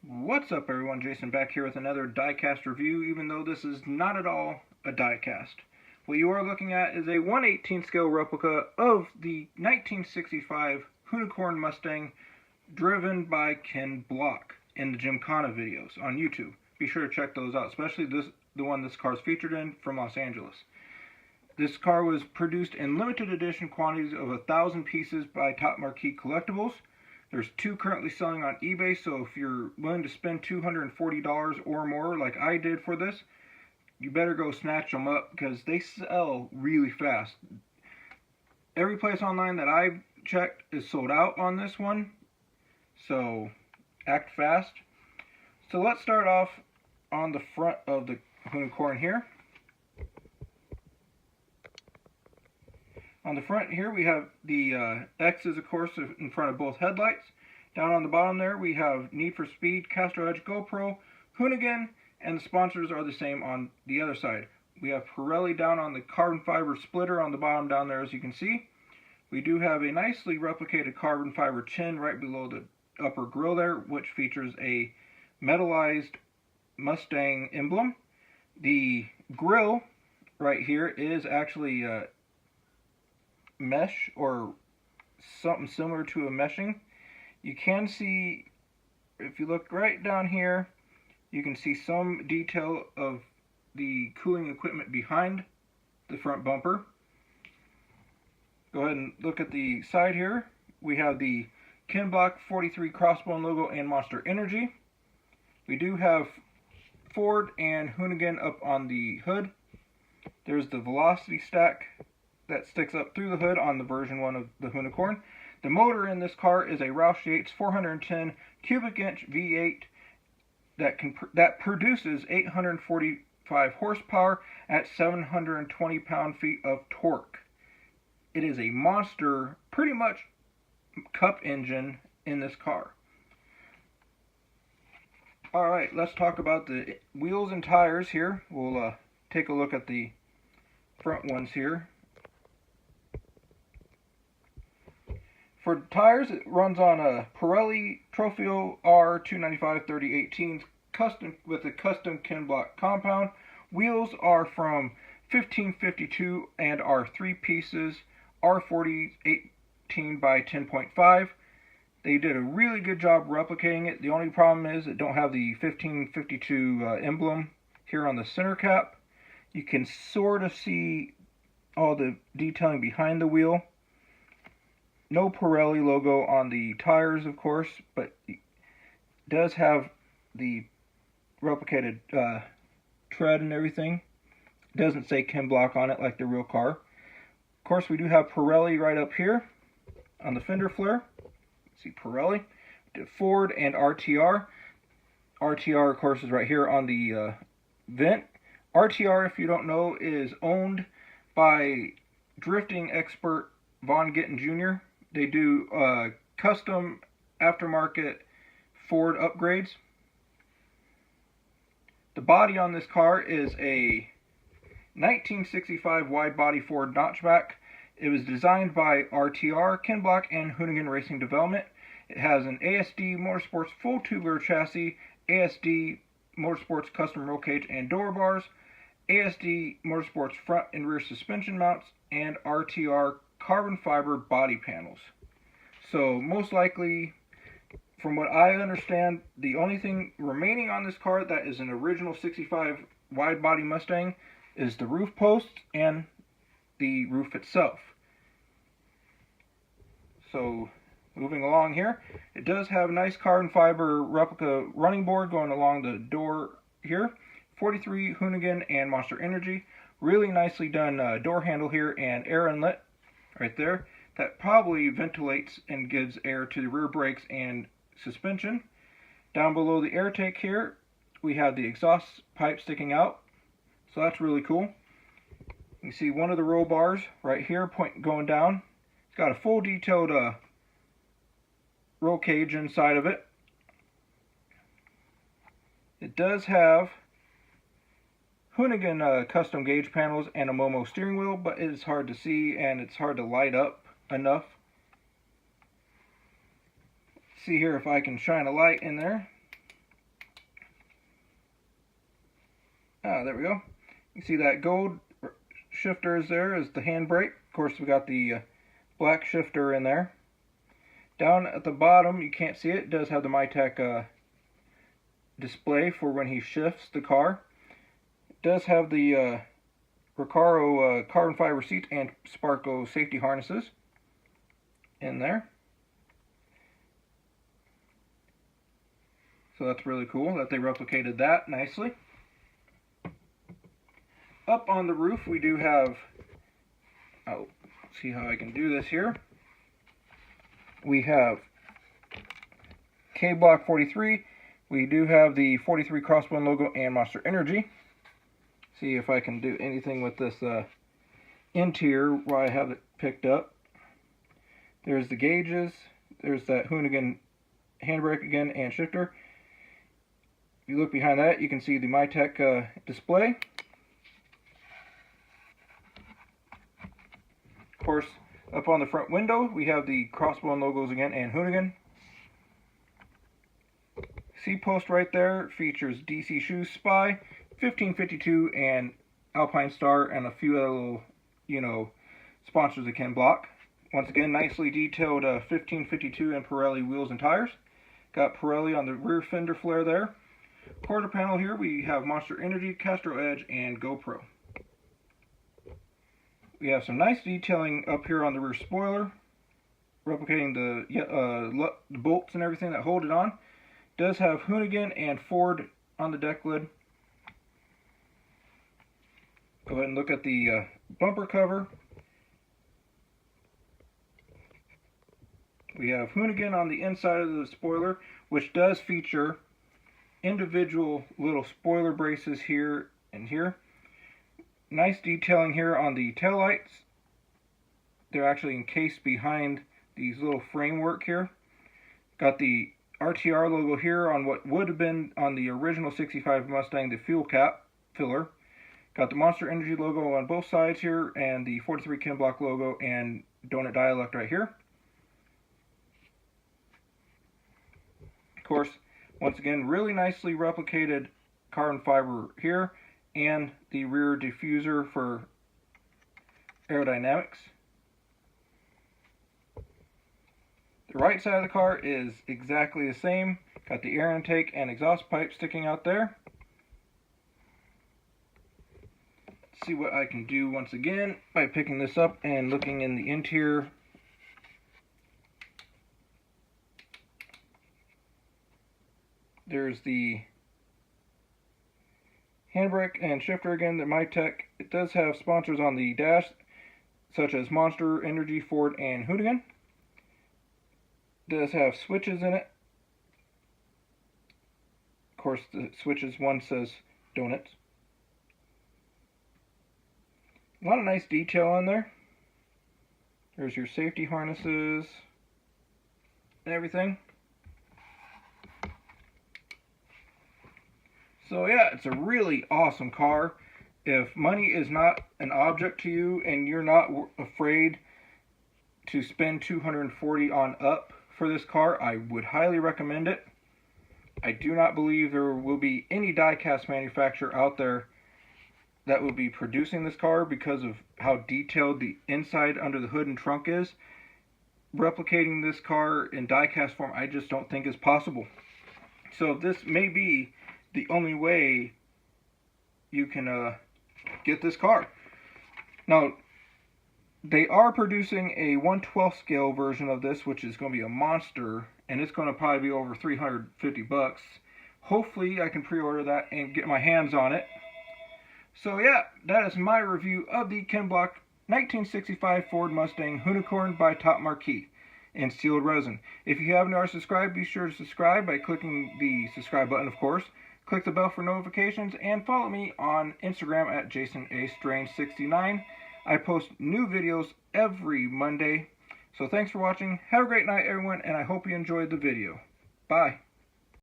What's up everyone, Jason back here with another diecast review, even though this is not at all a diecast. What you are looking at is a 1/18 scale replica of the 1965 Hoonicorn Mustang driven by Ken Block in the Gymkhana videos on YouTube. Be sure to check those out, especially the one this car is featured in from Los Angeles. This car was produced in limited edition quantities of 1,000 pieces by Top Marquee Collectibles. There's two currently selling on eBay, so if you're willing to spend $240 or more like I did for this, you better go snatch them up because they sell really fast. Every place online that I've checked is sold out on this one, so act fast. So let's start off on the front of the Hoonicorn here. On the front here we have the X's, of course, in front of both headlights. Down on the bottom there we have Need for Speed, Castro Edge, GoPro, Hoonigan, and the sponsors are the same on the other side. We have Pirelli down on the carbon fiber splitter on the bottom down there, as you can see. We do have a nicely replicated carbon fiber chin right below the upper grille there, which features a metallized Mustang emblem. The grille right here is actually mesh or something similar to a meshing. You can see, if you look right down here, you can see some detail of the cooling equipment behind the front bumper. Go ahead and look at the side here. We have the Ken Block 43 Crossbone logo and Monster Energy. We do have Ford and Hoonigan up on the hood. There's the velocity stack that sticks up through the hood on the version 1 of the Hoonicorn. The motor in this car is a Roush Yates 410 cubic inch V8 that produces 845 horsepower at 720 pound-feet of torque. It is a monster, pretty much cup engine in this car. Alright, let's talk about the wheels and tires here. We'll take a look at the front ones here. For tires, it runs on a Pirelli Trofeo R295 3018 custom with a custom Ken Block compound. Wheels are from 1552 and are 3 pieces R40 18 by 10.5. They did a really good job replicating it. The only problem is it don't have the 1552 emblem here on the center cap. You can sort of see all the detailing behind the wheel. No Pirelli logo on the tires, of course, but it does have the replicated tread and everything. It doesn't say Ken Block on it like the real car. Of course, we do have Pirelli right up here on the fender flare. See Pirelli, Ford, and RTR. RTR, of course, is right here on the vent. RTR, if you don't know, is owned by drifting expert Von Gittin Jr. They do custom aftermarket Ford upgrades. The body on this car is a 1965 wide body Ford notchback. It was designed by RTR, Ken Block, and Hoonigan Racing Development. It has an ASD Motorsports full tubular chassis, ASD Motorsports custom roll cage and door bars, ASD Motorsports front and rear suspension mounts, and RTR carbon fiber body panels. So most likely, from what I understand, the only thing remaining on this car that is an original 65 wide body Mustang is the roof post and the roof itself. So moving along here, it does have a nice carbon fiber replica running board going along the door here. 43 Hoonigan and Monster Energy. Really nicely done door handle here and air inlet right there. That probably ventilates and gives air to the rear brakes and suspension. Down below the air tank here, we have the exhaust pipe sticking out. So that's really cool. You can see one of the roll bars right here going down. It's got a full detailed roll cage inside of it. It does have Hoonigan custom gauge panels and a Momo steering wheel, but it is hard to see and it's hard to light up enough. See here if I can shine a light in there. There we go. You see that gold shifter is there is the handbrake. Of course, we got the black shifter in there. Down at the bottom, you can't see it, it does have the MyTech display for when he shifts the car. It does have the Recaro carbon fiber seats and Sparco safety harnesses in there. So that's really cool that they replicated that nicely. Up on the roof we do have, let's see how I can do this here. We have K-Block 43. We do have the 43 Crossbone logo and Monster Energy. See if I can do anything with this interior while I have it picked up. There's the gauges. There's that Hoonicorn handbrake again and shifter. If you look behind that, you can see the MyTech display. Of course, up on the front window, we have the Crossbone logos again and Hoonicorn. C-post right there features DC Shoes Spy, 1552, and Alpine Star, and a few other little, sponsors of Ken Block. Once again, nicely detailed 1552 and Pirelli wheels and tires. Got Pirelli on the rear fender flare there. Quarter panel here, we have Monster Energy, Castro Edge, and GoPro. We have some nice detailing up here on the rear spoiler, replicating the bolts and everything that hold it on. It does have Hoonicorn and Ford on the deck lid. Go ahead and look at the bumper cover. We have Hoonicorn on the inside of the spoiler, which does feature individual little spoiler braces here and here. Nice detailing here on the taillights. They're actually encased behind these little framework here. Got the RTR logo here on what would have been on the original 65 Mustang, the fuel cap filler. Got the Monster Energy logo on both sides here, and the 43 Ken Block logo and Donut Dialect right here. Of course, once again, really nicely replicated carbon fiber here, and the rear diffuser for aerodynamics. The right side of the car is exactly the same. Got the air intake and exhaust pipe sticking out there. Let's see what I can do once again by picking this up and looking in the interior. There's the handbrake and shifter again, the MyTech. It does have sponsors on the dash, such as Monster Energy, Ford, and Hoonicorn. It does have switches in it. Of course, the switches, one says donuts. A lot of nice detail on there. There's your safety harnesses and everything. So yeah, it's a really awesome car. If money is not an object to you and you're not afraid to spend $240 on up for this car, I would highly recommend it. I do not believe there will be any die-cast manufacturer out there that will be producing this car because of how detailed the inside under the hood and trunk is. Replicating this car in die-cast form, I just don't think is possible. So this may be the only way you can get this car. Now, they are producing a 1/12 scale version of this, which is going to be a monster, and it's going to probably be over $350. Hopefully, I can pre-order that and get my hands on it. So yeah, that is my review of the Ken Block 1965 Ford Mustang Hoonicorn by Top Marquee in sealed resin. If you haven't already subscribed, be sure to subscribe by clicking the subscribe button, of course. Click the bell for notifications, and follow me on Instagram at JasonAStrange69. I post new videos every Monday. So thanks for watching. Have a great night, everyone, and I hope you enjoyed the video. Bye.